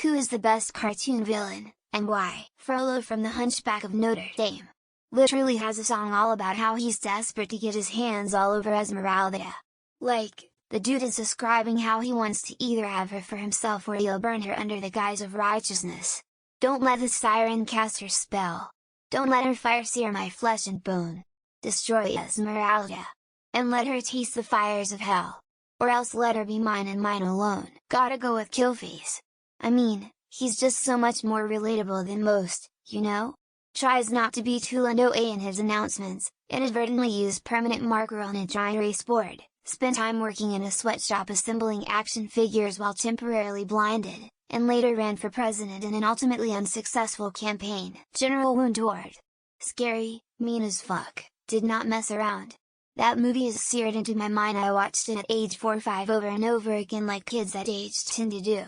Who is the best cartoon villain, and why? Frollo from The Hunchback of Notre Dame literally has a song all about how he's desperate to get his hands all over Esmeralda. Like, the dude is describing how he wants to either have her for himself or he'll burn her under the guise of righteousness. Don't let the siren cast her spell. Don't let her fire sear my flesh and bone. Destroy Esmeralda. And let her taste the fires of hell. Or else let her be mine and mine alone. Gotta go with Killface. I mean, he's just so much more relatable than most, you know? Tries not to be too Lando in his announcements, inadvertently used permanent marker on a dry erase board, spent time working in a sweatshop assembling action figures while temporarily blinded, and later ran for president in an ultimately unsuccessful campaign. General Woundward. Scary, mean as fuck, did not mess around. That movie is seared into my mind. I watched it at age 4 or 5 over and over again like kids that age tend to do.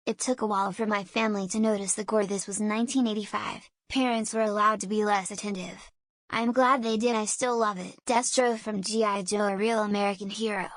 It took a while for my family to notice the gore. This was 1985, parents were allowed to be less attentive. I'm glad they did. I still love it. Destro from G.I. Joe, a real American hero.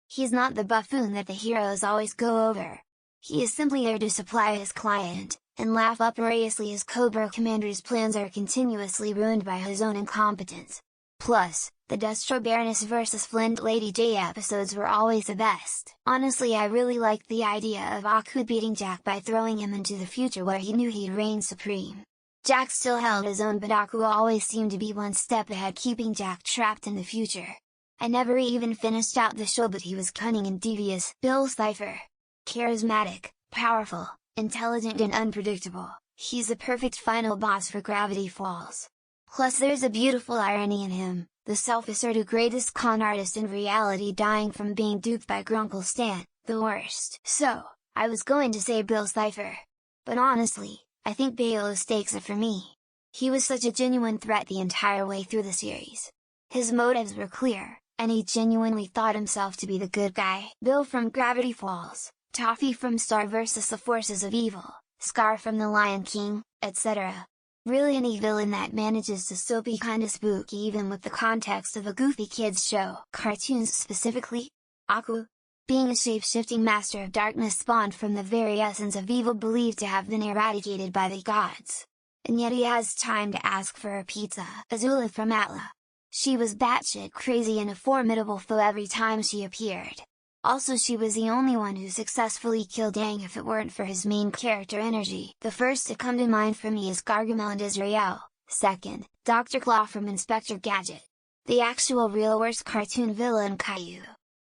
He's not the buffoon that the heroes always go over. He is simply there to supply his client, and laugh uproariously as Cobra Commander's plans are continuously ruined by his own incompetence. Plus, the Destro Baroness vs Flint Lady J episodes were always the best. Honestly, I really liked the idea of Aku beating Jack by throwing him into the future where he knew he'd reign supreme. Jack still held his own, but Aku always seemed to be one step ahead, keeping Jack trapped in the future. I never even finished out the show, but he was cunning and devious. Bill Cipher. Charismatic, powerful, intelligent and unpredictable, he's the perfect final boss for Gravity Falls. Plus there's a beautiful irony in him, the self-assertive greatest con artist in reality dying from being duped by Grunkle Stan, the worst. So, I was going to say Bill Cipher. But honestly, I think Bayo's stakes are for me. He was such a genuine threat the entire way through the series. His motives were clear, and he genuinely thought himself to be the good guy. Bill from Gravity Falls, Toffee from Star vs the Forces of Evil, Scar from The Lion King, etc. Really any villain that manages to still be kinda spooky even with the context of a goofy kids show. Cartoons specifically? Aku? Being a shape-shifting master of darkness spawned from the very essence of evil believed to have been eradicated by the gods. And yet he has time to ask for a pizza. Azula from Atla. She was batshit crazy and a formidable foe every time she appeared. Also, she was the only one who successfully killed Aang if it weren't for his main character energy. The first to come to mind for me is Gargamel and Israel, second, Dr. Claw from Inspector Gadget. The actual real worst cartoon villain Caillou.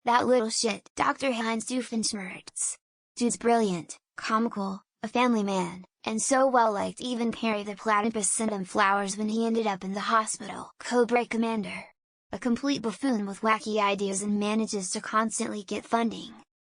That little shit, Dr. Heinz Doofenshmirtz. Dude's brilliant, comical, a family man, and so well liked even Perry the Platypus sent him flowers when he ended up in the hospital. Cobra Commander. A complete buffoon with wacky ideas and manages to constantly get funding.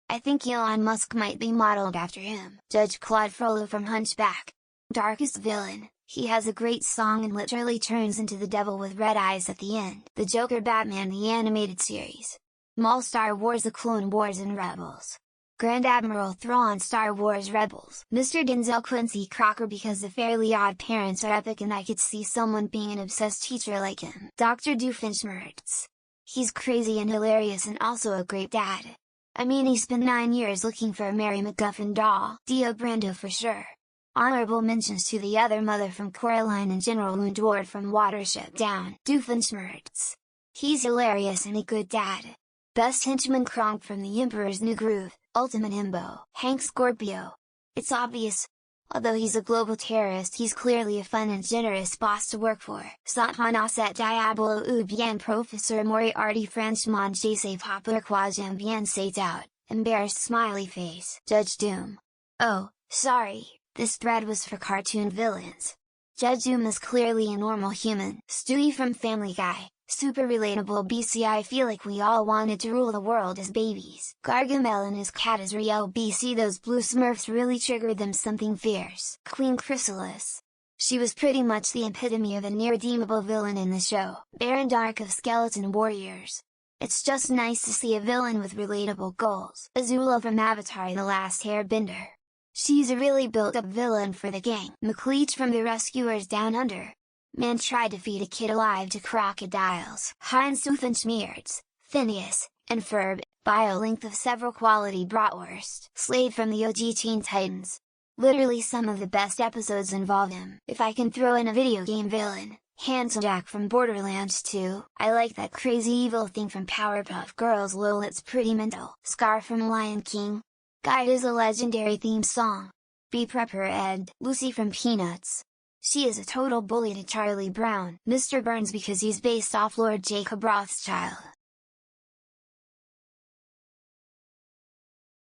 I think Elon Musk might be modeled after him. Judge Claude Frollo from Hunchback. Darkest villain, he has a great song and literally turns into the devil with red eyes at the end. The Joker Batman the animated series. Maul Star Wars The Clone Wars and Rebels. Grand Admiral Thrawn Star Wars Rebels. Mr. Denzel Quincy Crocker because the Fairly Odd Parents are epic and I could see someone being an obsessed teacher like him. Dr. Doofenshmirtz. He's crazy and hilarious and also a great dad. I mean, he spent 9 years looking for a Mary McGuffin doll. Dio Brando for sure. Honorable mentions to the other mother from Coraline and General Woundward from Watership Down. Doofenshmirtz. He's hilarious and a good dad. Best henchman Kronk from The Emperor's New Groove, Ultimate Himbo. Hank Scorpio. It's obvious. Although he's a global terrorist, he's clearly a fun and generous boss to work for. Satanaset Diabolo ou bien Professeur Moriarty Franchement je sais pas pourquoi j'aime bien cet out, embarrassed smiley face. Judge Doom. Oh, sorry, this thread was for cartoon villains. Judge Doom is clearly a normal human. Stewie from Family Guy. Super relatable BC. I feel like we all wanted to rule the world as babies. Gargamel and his cat Azrael BC. Those blue smurfs really triggered them something fierce. Queen Chrysalis. She was pretty much the epitome of an irredeemable villain in the show. Baron Dark of Skeleton Warriors. It's just nice to see a villain with relatable goals. Azula from Avatar The Last Airbender. She's a really built-up villain for the gang. McLeach from The Rescuers Down Under. Man tried to feed a kid alive to crocodiles. Heinz Doofenshmirtz, Phineas, and Ferb, bio length of several quality bratwurst. Slade from the OG Teen Titans. Literally some of the best episodes involve him. If I can throw in a video game villain, Handsome Jack from Borderlands 2, I like that crazy evil thing from Powerpuff Girls. Lol, it's pretty mental. Scar from Lion King. Guide is a legendary theme song. Be Prepper and Lucy from Peanuts. She is a total bully to Charlie Brown. Mr. Burns because he's based off Lord Jacob Rothschild.